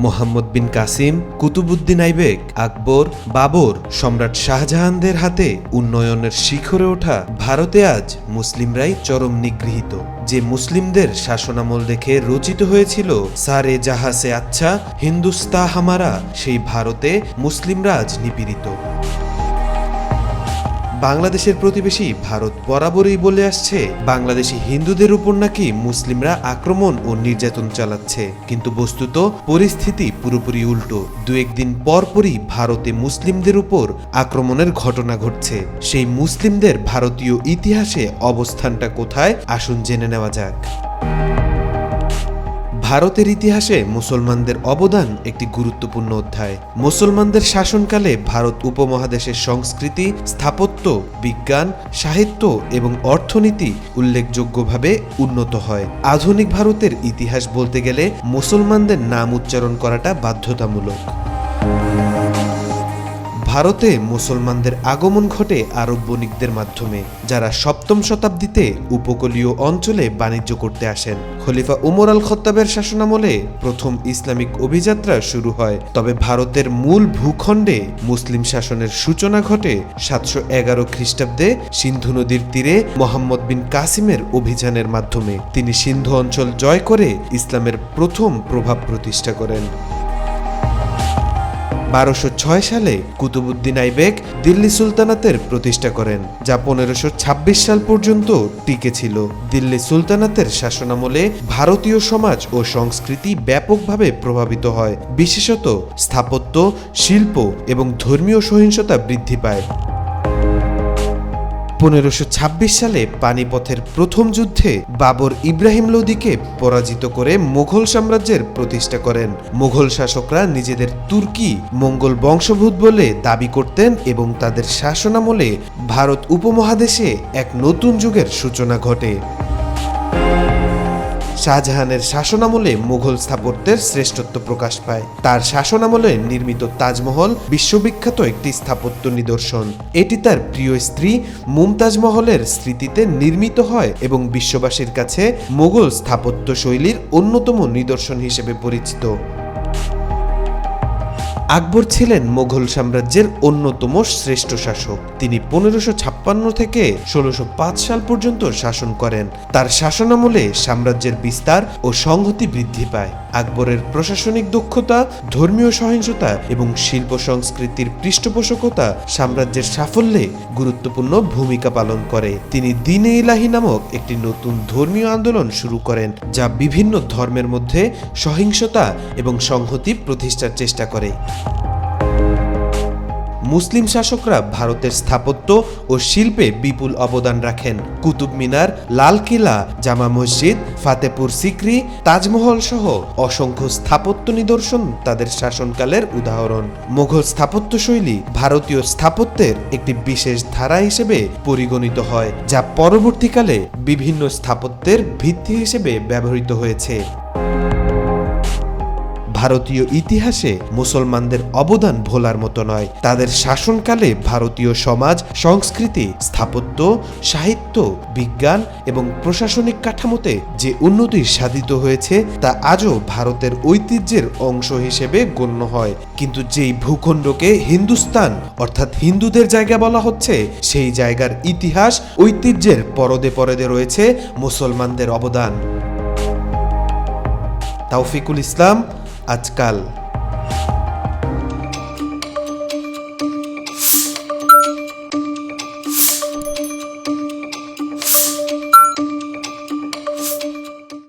মোহাম্মদ বিন কাসিম, কুতুবউদ্দিন আইবেক, আকবর, বাবর, সম্রাট শাহজাহানদের হাতে উন্নয়নের শিখরে ওঠা ভারতে আজ মুসলিমরাই চরম নিগৃহীত। যে মুসলিমদের শাসনামল দেখে রচিত হয়েছিল সারে জাহা সে আচ্ছা হিন্দুস্তা হামারা, সেই ভারতে মুসলিমরা আজ নিপীড়িত। বাংলাদেশের প্রতিবেশী ভারত বরাবরই বলে আসছে বাংলাদেশি হিন্দুদের উপর নাকি মুসলিমরা আক্রমণ ও নির্যাতন চালাচ্ছে, কিন্তু বস্তুত পরিস্থিতি পুরোপুরি উল্টো। দু একদিন পরপরই ভারতে মুসলিমদের উপর আক্রমণের ঘটনা ঘটছে। সেই মুসলিমদের ভারতীয় ইতিহাসে অবস্থানটা কোথায়, আসুন জেনে নেওয়া যাক। ভারতের ইতিহাসে মুসলমানদের অবদান একটি গুরুত্বপূর্ণ অধ্যায়। মুসলমানদের শাসনকালে ভারত উপমহাদেশের সংস্কৃতি, স্থাপত্য, বিজ্ঞান, সাহিত্য এবং অর্থনীতি উল্লেখযোগ্যভাবে উন্নত হয়। আধুনিক ভারতের ইতিহাস বলতে গেলে মুসলমানদের নাম উচ্চারণ করাটা বাধ্যতামূলক। ভারতে মুসলমানদের আগমন ঘটে আরব বণিকদের মাধ্যমে, যারা সপ্তম শতাব্দীতে উপকূলীয় অঞ্চলে বাণিজ্য করতে আসেন। খলিফা উমর আল খত্তাবের শাসনামলে প্রথম ইসলামিক অভিযাত্রা শুরু হয়। তবে ভারতের মূল ভূখণ্ডে মুসলিম শাসনের সূচনা ঘটে 711 খ্রিস্টাব্দে সিন্ধু নদীর তীরে মোহাম্মদ বিন কাসিমের অভিযানের মাধ্যমে। তিনি সিন্ধু অঞ্চল জয় করে ইসলামের প্রথম প্রভাব প্রতিষ্ঠা করেন। 1206 সালে কুতুবউদ্দিন আইবেক দিল্লি সুলতানাতের প্রতিষ্ঠা করেন, যা 1526 সাল পর্যন্ত টিকে ছিল। দিল্লি সুলতানাতের শাসনামলে ভারতীয় সমাজ ও সংস্কৃতি ব্যাপকভাবে প্রভাবিত হয়। বিশেষত স্থাপত্য, শিল্প এবং ধর্মীয় সহিংসতা বৃদ্ধি পায়। 1526 সালে পানিপথের প্রথম যুদ্ধে বাবর ইব্রাহিম লোদিকে পরাজিত করে মুঘল সাম্রাজ্যের প্রতিষ্ঠা করেন। মুঘল শাসকরা নিজেদের তুর্কি মঙ্গল বংশোদ্ভূত বলে দাবি করতেন এবং তাদের শাসনামলে ভারত উপমহাদেশে এক নতুন যুগের সূচনা ঘটে। শাহজাহানের শাসনামলে মুঘল স্থাপত্যের শ্রেষ্ঠত্ব প্রকাশ পায়। তার শাসনামলে নির্মিত তাজমহল বিশ্ববিখ্যাত একটি স্থাপত্য নিদর্শন। এটি তার প্রিয় স্ত্রী মুমতাজ মহলের স্মৃতিতে নির্মিত হয় এবং বিশ্ববাসীর কাছে মুঘল স্থাপত্য শৈলীর অন্যতম নিদর্শন হিসেবে পরিচিত। আকবর ছিলেন মুঘল সাম্রাজ্যের অন্যতম শ্রেষ্ঠ শাসক। তিনি 1556 থেকে 1605 সাল পর্যন্ত শাসন করেন। তার শাসনামলে সাম্রাজ্যের বিস্তার ও সংহতি বৃদ্ধি পায়। আকবরের প্রশাসনিক দক্ষতা, ধর্মীয় সহিংসতা এবং শিল্প সংস্কৃতির পৃষ্ঠপোষকতা সাম্রাজ্যের সাফল্যে গুরুত্বপূর্ণ ভূমিকা পালন করে। তিনি দ্বীন-ই ইলাহি নামক একটি নতুন ধর্মীয় আন্দোলন শুরু করেন, যা বিভিন্ন ধর্মের মধ্যে সহিংসতা এবং সংহতি প্রতিষ্ঠার চেষ্টা করে। মুসলিম শাসকরা ভারতের স্থাপত্য ও শিল্পে বিপুল অবদান রাখেন। কুতুব মিনার, লাল কিলা, জামা মসজিদ, ফাতেপুর সিক্রি, তাজমহল সহ অসংখ্য স্থাপত্য নিদর্শন তাদের শাসনকালের উদাহরণ। মুঘল স্থাপত্য শৈলী ভারতীয় স্থাপত্যের একটি বিশেষ ধারা হিসেবে পরিগণিত হয়, যা পরবর্তীকালে বিভিন্ন স্থাপত্যের ভিত্তি হিসেবে ব্যবহৃত হয়েছে। ভারতীয় ইতিহাসে মুসলমানদের অবদান ভোলার মতো নয়। তাদের শাসনকালে ভারতীয় সমাজ, সংস্কৃতি, স্থাপত্য, সাহিত্য, বিজ্ঞান এবং প্রশাসনিক কাঠামোতে যে উন্নতি সাধিত হয়েছে তা আজও ভারতের ঐতিহ্যের অংশ হিসেবে গণ্য হয়। কিন্তু যেই ভূখণ্ডকে হিন্দুস্তান অর্থাৎ হিন্দুদের জায়গা বলা হচ্ছে, সেই জায়গার ইতিহাস, ঐতিহ্যের পরদে পরদে রয়েছে মুসলমানদের অবদান। তাওফিকুল ইসলাম, আজকাল।